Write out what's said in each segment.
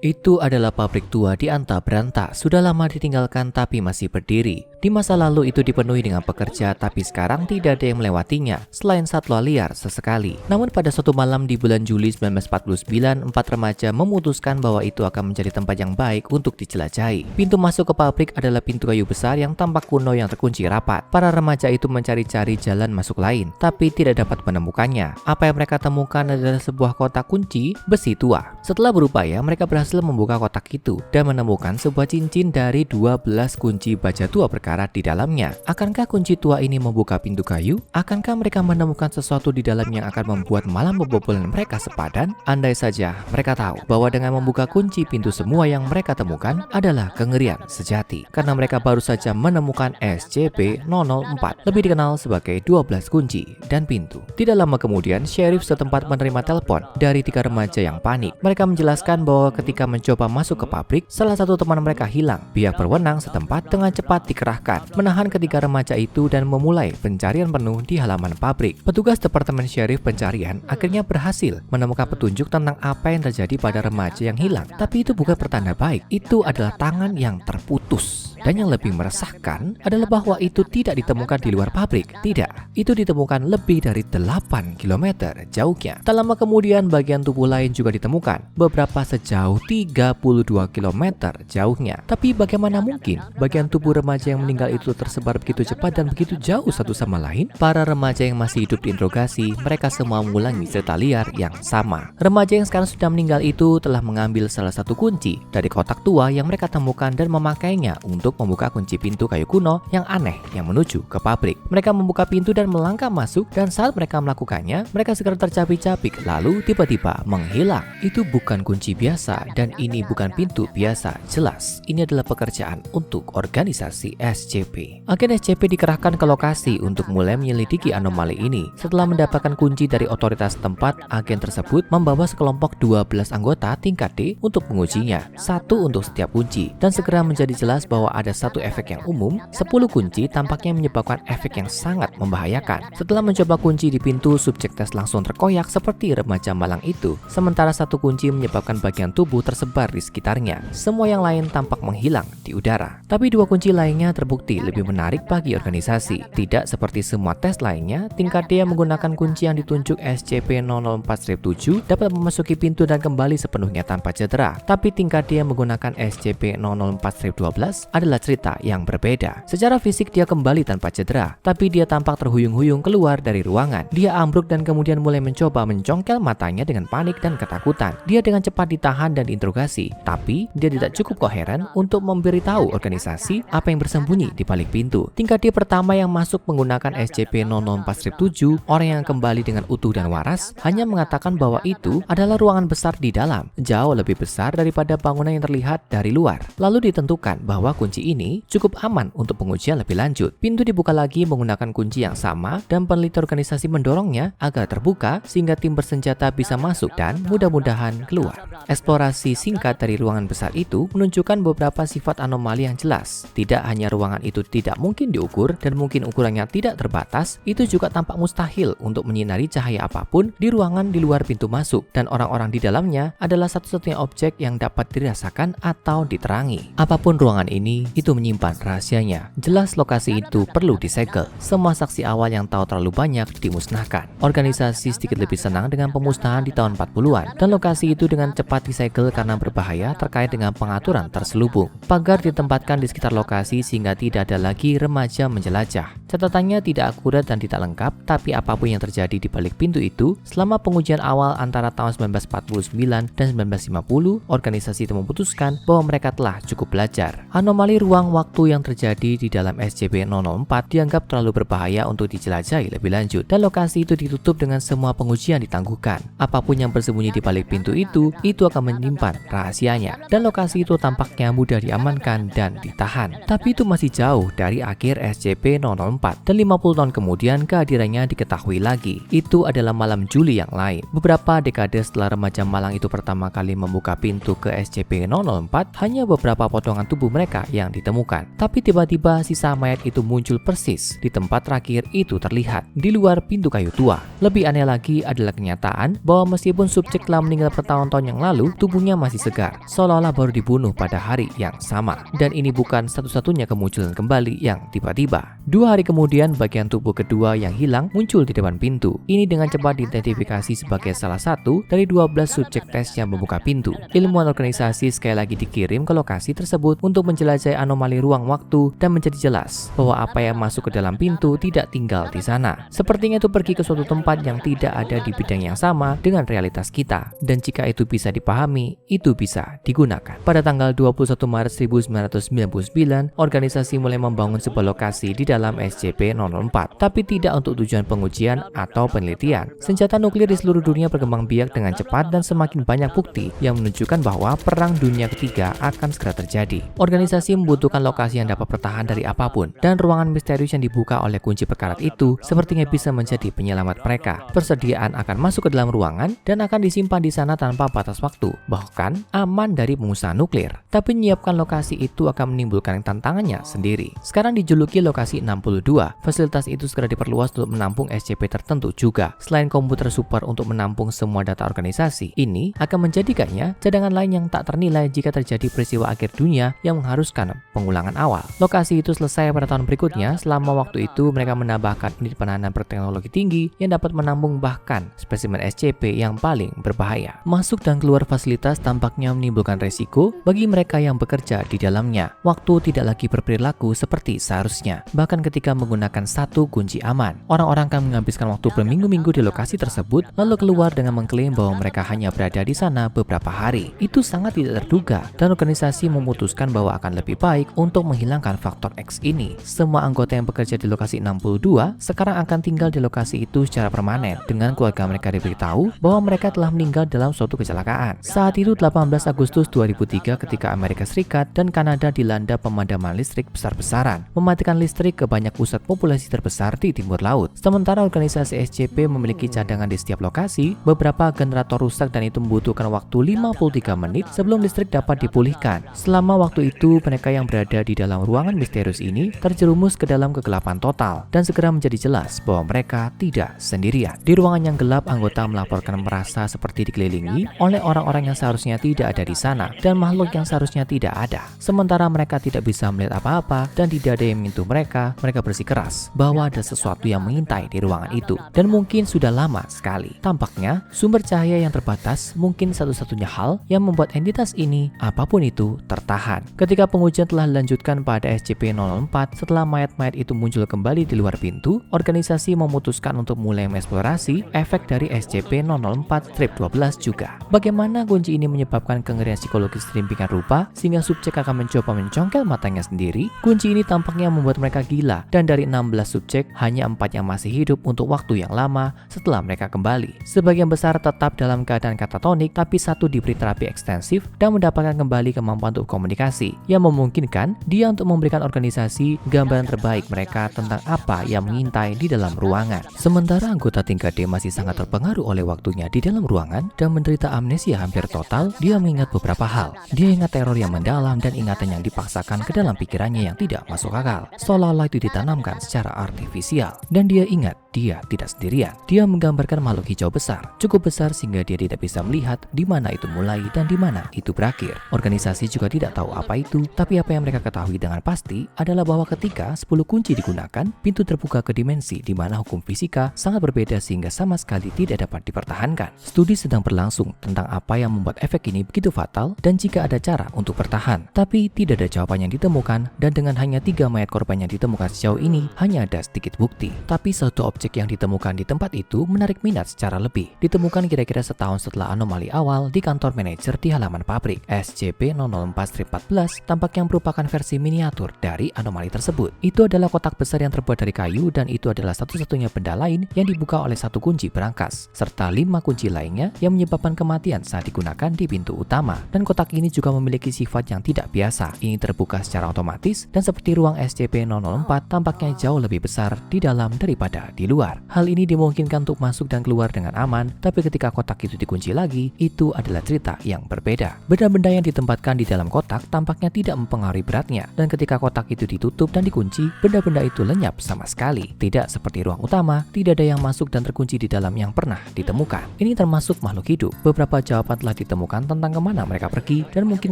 Itu adalah pabrik tua di Anta Branta, sudah lama ditinggalkan tapi masih berdiri. Di masa lalu itu dipenuhi dengan pekerja, tapi sekarang tidak ada yang melewatinya, selain satwa liar sesekali. Namun pada suatu malam di bulan Juli 1949, 4 remaja memutuskan bahwa itu akan menjadi tempat yang baik untuk dijelajahi. Pintu masuk ke pabrik adalah pintu kayu besar yang tampak kuno yang terkunci rapat. Para remaja itu mencari-cari jalan masuk lain, tapi tidak dapat menemukannya. Apa yang mereka temukan adalah sebuah kotak kunci besi tua. Setelah berupaya, mereka berhasil membuka kotak itu dan menemukan sebuah cincin dari 12 kunci baja tua berkarat di dalamnya. Akankah kunci tua ini membuka pintu kayu? Akankah mereka menemukan sesuatu di dalam yang akan membuat malam pembobolan mereka sepadan? Andai saja mereka tahu bahwa dengan membuka kunci pintu, semua yang mereka temukan adalah kengerian sejati. Karena mereka baru saja menemukan SCP-004, lebih dikenal sebagai 12 kunci dan pintu. Tidak lama kemudian, sheriff setempat menerima telepon dari 3 remaja yang panik. Mereka menjelaskan bahwa ketika mencoba masuk ke pabrik, salah satu teman mereka hilang. Pihak berwenang setempat dengan cepat dikerahkan, menahan ketiga remaja itu dan memulai pencarian penuh di halaman pabrik. Petugas Departemen Sheriff Pencarian akhirnya berhasil menemukan petunjuk tentang apa yang terjadi pada remaja yang hilang. Tapi itu bukan pertanda baik, itu adalah tangan yang terputus. Dan yang lebih meresahkan adalah bahwa itu tidak ditemukan di luar pabrik. Tidak, itu ditemukan lebih dari 8 km jauhnya. Tak lama kemudian bagian tubuh lain juga ditemukan, beberapa sejauh 32 km jauhnya. Tapi bagaimana mungkin bagian tubuh remaja yang meninggal itu tersebar begitu cepat dan begitu jauh satu sama lain? Para remaja yang masih hidup diinterogasi, mereka semua mengulangi cerita liar yang sama. Remaja yang sekarang sudah meninggal itu telah mengambil salah satu kunci dari kotak tua yang mereka temukan dan memakainya untuk membuka kunci pintu kayu kuno yang aneh yang menuju ke pabrik. Mereka membuka pintu dan melangkah masuk, dan saat mereka melakukannya, mereka segera tercapik-capik lalu tiba-tiba menghilang. Itu bukan kunci biasa dan ini bukan pintu biasa. Jelas, ini adalah pekerjaan untuk organisasi SCP. Agen SCP dikerahkan ke lokasi untuk mulai menyelidiki anomali ini. Setelah mendapatkan kunci dari otoritas tempat, agen tersebut membawa sekelompok 12 anggota tingkat D untuk mengujinya, satu untuk setiap kunci, dan segera menjadi jelas bahwa ada satu efek yang umum. 10 kunci tampaknya menyebabkan efek yang sangat membahayakan. Setelah mencoba kunci di pintu, subjek tes langsung terkoyak seperti remaja malang itu. Sementara satu kunci menyebabkan bagian tubuh tersebar di sekitarnya. Semua yang lain tampak menghilang di udara. Tapi 2 kunci lainnya terbukti lebih menarik bagi organisasi. Tidak seperti semua tes lainnya, tingkat D yang menggunakan kunci yang ditunjuk SCP-004-7 dapat memasuki pintu dan kembali sepenuhnya tanpa cedera. Tapi tingkat D yang menggunakan SCP-004-12 adalah cerita yang berbeda. Secara fisik dia kembali tanpa cedera, tapi dia tampak terhuyung-huyung keluar dari ruangan. Dia ambruk dan kemudian mulai mencoba mencongkel matanya dengan panik dan ketakutan. Dia dengan cepat ditahan dan diinterogasi, tapi dia tidak cukup koheren untuk memberitahu organisasi apa yang bersembunyi di balik pintu. Tingkat D pertama yang masuk menggunakan SCP-004-7, orang yang kembali dengan utuh dan waras, hanya mengatakan bahwa itu adalah ruangan besar di dalam, jauh lebih besar daripada bangunan yang terlihat dari luar. Lalu ditentukan bahwa kunci ini cukup aman untuk pengujian lebih lanjut. Pintu dibuka lagi menggunakan kunci yang sama dan peneliti organisasi mendorongnya agar terbuka sehingga tim bersenjata bisa masuk dan mudah-mudahan keluar. Eksplorasi singkat dari ruangan besar itu menunjukkan beberapa sifat anomali yang jelas. Tidak hanya ruangan itu tidak mungkin diukur dan mungkin ukurannya tidak terbatas, itu juga tampak mustahil untuk menyinari cahaya apapun di ruangan di luar pintu masuk, dan orang-orang di dalamnya adalah satu-satunya objek yang dapat dirasakan atau diterangi. Apapun ruangan ini, itu menyimpan rahasianya. Jelas lokasi itu perlu disegel. Semua saksi awal yang tahu terlalu banyak dimusnahkan. Organisasi sedikit lebih senang dengan pemusnahan di tahun 40-an, dan lokasi itu dengan cepat disegel karena berbahaya terkait dengan pengaturan terselubung. Pagar ditempatkan di sekitar lokasi sehingga tidak ada lagi remaja menjelajah. Catatannya tidak akurat dan tidak lengkap, tapi apapun yang terjadi di balik pintu itu, selama pengujian awal antara tahun 1949 dan 1950, organisasi itu memutuskan bahwa mereka telah cukup belajar. Anomali ruang waktu yang terjadi di dalam SCP-004 dianggap terlalu berbahaya untuk dijelajahi lebih lanjut, dan lokasi itu ditutup dengan semua pengujian ditangguhkan. Apapun yang bersembunyi di balik pintu itu akan menyimpan rahasianya, dan lokasi itu tampaknya mudah diamankan dan ditahan. Tapi itu masih jauh dari akhir SCP-004, dan 50 tahun kemudian kehadirannya diketahui lagi. Itu adalah malam Juli yang lain. Beberapa dekade setelah remaja malang itu pertama kali membuka pintu ke SCP-004, hanya beberapa potongan tubuh mereka yang akan ditemukan. Tapi tiba-tiba sisa mayat itu muncul persis di tempat terakhir itu terlihat, di luar pintu kayu tua. Lebih aneh lagi adalah kenyataan bahwa meskipun subjek telah meninggal bertahun-tahun yang lalu, tubuhnya masih segar, seolah-olah baru dibunuh pada hari yang sama. Dan ini bukan satu-satunya kemunculan kembali yang tiba-tiba. 2 hari kemudian, bagian tubuh kedua yang hilang muncul di depan pintu. Ini dengan cepat diidentifikasi sebagai salah satu dari 12 subjek tes yang membuka pintu. Ilmuwan organisasi sekali lagi dikirim ke lokasi tersebut untuk menjelajahi anomali ruang waktu dan menjadi jelas bahwa apa yang masuk ke dalam pintu tidak tinggal di sana. Sepertinya itu pergi ke suatu tempat yang tidak ada di bidang yang sama dengan realitas kita. Dan jika itu bisa dipahami, itu bisa digunakan. Pada tanggal 21 Maret 1999, organisasi mulai membangun sebuah lokasi di dalam SCP-004, tapi tidak untuk tujuan pengujian atau penelitian. Senjata nuklir di seluruh dunia berkembang biak dengan cepat dan semakin banyak bukti yang menunjukkan bahwa Perang Dunia Ketiga akan segera terjadi. Organisasi membutuhkan lokasi yang dapat bertahan dari apapun, dan ruangan misterius yang dibuka oleh kunci perkarat itu sepertinya bisa menjadi penyelamat mereka. Persediaan akan masuk ke dalam ruangan dan akan disimpan di sana tanpa batas waktu, bahkan aman dari pengusaha nuklir. Tapi menyiapkan lokasi itu akan menimbulkan tantangannya sendiri. Sekarang dijuluki lokasi 62, fasilitas itu segera diperluas untuk menampung SCP tertentu juga. Selain komputer super untuk menampung semua data organisasi, ini akan menjadikannya cadangan lain yang tak ternilai jika terjadi peristiwa akhir dunia yang mengharuskan pengulangan awal. Lokasi itu selesai pada tahun berikutnya. Selama waktu itu mereka menambahkan unit penahanan berteknologi tinggi yang dapat menampung bahkan spesimen SCP yang paling berbahaya. Masuk dan keluar fasilitas tampaknya menimbulkan resiko bagi mereka yang bekerja di dalamnya. Waktu tidak lagi berperilaku seperti seharusnya, bahkan ketika menggunakan satu kunci aman. Orang-orang akan menghabiskan waktu berminggu-minggu di lokasi tersebut, lalu keluar dengan mengklaim bahwa mereka hanya berada di sana beberapa hari. Itu sangat tidak terduga, dan organisasi memutuskan bahwa akan lebih baik untuk menghilangkan faktor X ini. Semua anggota yang bekerja di lokasi 62 sekarang akan tinggal di lokasi itu secara permanen, dengan keluarga mereka diberitahu bahwa mereka telah meninggal dalam suatu kecelakaan. Saat itu 18 Agustus 2003 ketika Amerika Serikat dan Kanada dilanda pemadaman listrik besar-besaran, mematikan listrik ke banyak pusat populasi terbesar di timur laut. Sementara organisasi SCP memiliki cadangan di setiap lokasi, beberapa generator rusak dan itu membutuhkan waktu 53 menit sebelum listrik dapat dipulihkan. Selama waktu itu, mereka yang berada di dalam ruangan misterius ini terjerumus ke dalam kegelapan total, dan segera menjadi jelas bahwa mereka tidak sendirian. Di ruangan yang gelap, anggota melaporkan merasa seperti dikelilingi oleh orang-orang yang seharusnya tidak ada di sana dan makhluk yang seharusnya tidak ada. Sementara mereka tidak bisa melihat apa-apa dan tidak ada yang menyentuh mereka, mereka bersikeras bahwa ada sesuatu yang mengintai di ruangan itu, dan mungkin sudah lama sekali. Tampaknya sumber cahaya yang terbatas mungkin satu-satunya hal yang membuat entitas ini, apapun itu, tertahan. Ketika pengujian telah dilanjutkan pada SCP-004, setelah mayat-mayat itu muncul kembali di luar pintu, organisasi memutuskan untuk mulai mengeksplorasi efek dari SCP-004-12 juga. Bagaimana kunci ini menyebabkan kengerian psikologis sedemikian rupa sehingga subjek akan mencoba mencongkel matanya sendiri? Kunci ini tampaknya membuat mereka gila, dan dari 16 subjek, hanya 4 yang masih hidup untuk waktu yang lama setelah mereka kembali. Sebagian besar tetap dalam keadaan katatonik, tapi satu diberi terapi ekstensif dan mendapatkan kembali kemampuan untuk komunikasi yang memungkinkan dia untuk memberikan organisasi gambaran terbaik mereka tentang apa yang mengintai di dalam ruangan. Sementara anggota tingkat D masih sangat terpengaruh oleh waktunya di dalam ruangan dan menderita amnesia hampir total, dia mengingat beberapa hal. Dia ingat teror yang mendalam dan ingatan yang dipaksakan ke dalam pikirannya yang tidak masuk akal, seolah-olah itu ditanamkan secara artifisial. Dan dia ingat dia tidak sendirian. Dia menggambarkan makhluk hijau besar, cukup besar sehingga dia tidak bisa melihat di mana itu mulai dan di mana itu berakhir. Organisasi juga tidak tahu apa itu, tapi apa yang mereka ketahui dengan pasti adalah bahwa ketika 10 kunci digunakan, pintu terbuka ke dimensi di mana hukum fisika sangat berbeda sehingga sama sekali tidak dapat dipertahankan. Studi sedang berlangsung tentang apa yang membuat efek ini begitu fatal dan jika ada cara untuk bertahan. Tapi tidak ada jawaban yang ditemukan, dan dengan hanya 3 mayat korban yang ditemukan sejauh ini, hanya ada sedikit bukti. Tapi satu objek yang ditemukan di tempat itu menarik minat secara lebih. Ditemukan kira-kira setahun setelah anomali awal di kantor manajer di halaman pabrik. SCP-004-14 tampaknya merupakan versi miniatur dari anomali tersebut. Itu adalah kotak besar yang terbuat dari kayu, dan itu adalah satu-satunya benda lain yang dibuka oleh satu kunci berangkas, serta 5 kunci lainnya yang menyebabkan kematian saat digunakan di pintu utama. Dan kotak ini juga memiliki sifat yang tidak biasa. Ini terbuka secara otomatis, dan seperti ruang SCP-004 tampaknya jauh lebih besar di dalam daripada di luar. Hal ini dimungkinkan untuk masuk dan keluar dengan aman, tapi ketika kotak itu dikunci lagi, itu adalah cerita yang berbeda. Benda-benda yang ditempatkan di dalam kotak tampaknya tidak mempengaruhi beratnya, dan ketika kotak itu ditutup dan dikunci, benda-benda itu lenyap sama sekali. Tidak seperti ruang utama, tidak ada yang masuk dan terkunci di dalam yang pernah ditemukan. Ini termasuk makhluk hidup. Beberapa jawaban telah ditemukan tentang kemana mereka pergi, dan mungkin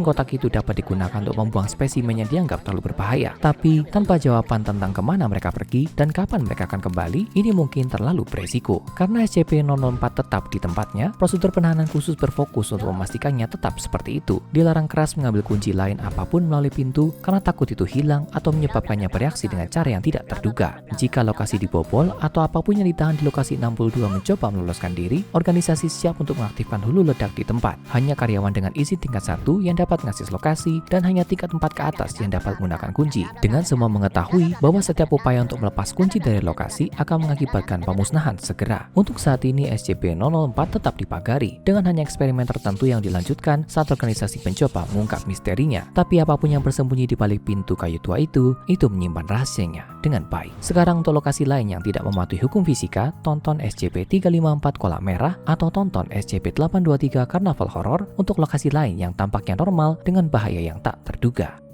kotak itu dapat digunakan untuk membuang spesimen yang dianggap terlalu berbahaya. Tapi tanpa jawaban tentang kemana mereka pergi dan kapan mereka akan kembali, ini mungkin terlalu beresiko. Karena SCP-004 tetap di tempatnya, prosedur penahanan khusus berfokus untuk memastikannya tetap seperti itu. Dilarang keras mengambil kunci lain apapun melalui pintu karena takut itu hilang atau menyebabkannya bereaksi dengan cara yang tidak terduga. Jika lokasi dibobol atau apapun yang ditahan di lokasi 62 mencoba meloloskan diri, organisasi siap untuk mengaktifkan hulu ledak di tempat. Hanya karyawan dengan izin tingkat 1 yang dapat mengakses lokasi dan hanya tingkat 4 ke atas yang dapat menggunakan kunci. Dengan semua mengetahui bahwa setiap upaya untuk melepas kunci dari lokasi akan mengakibatkan pemusnahan segera. Untuk saat ini SCP-004 tetap dipagari dengan hanya eksperimen tertentu yang dilanjutkan saat organisasi mencoba mengungkap misterinya. Tapi apapun yang bersembunyi di balik pintu kayu tua itu menyimpan rahasianya dengan baik. Sekarang untuk lokasi lain yang tidak mematuhi hukum fisika, tonton SCP-354 Kolam Merah atau tonton SCP-823 Karnaval Horor untuk lokasi lain yang tampaknya normal dengan bahaya yang tak terduga.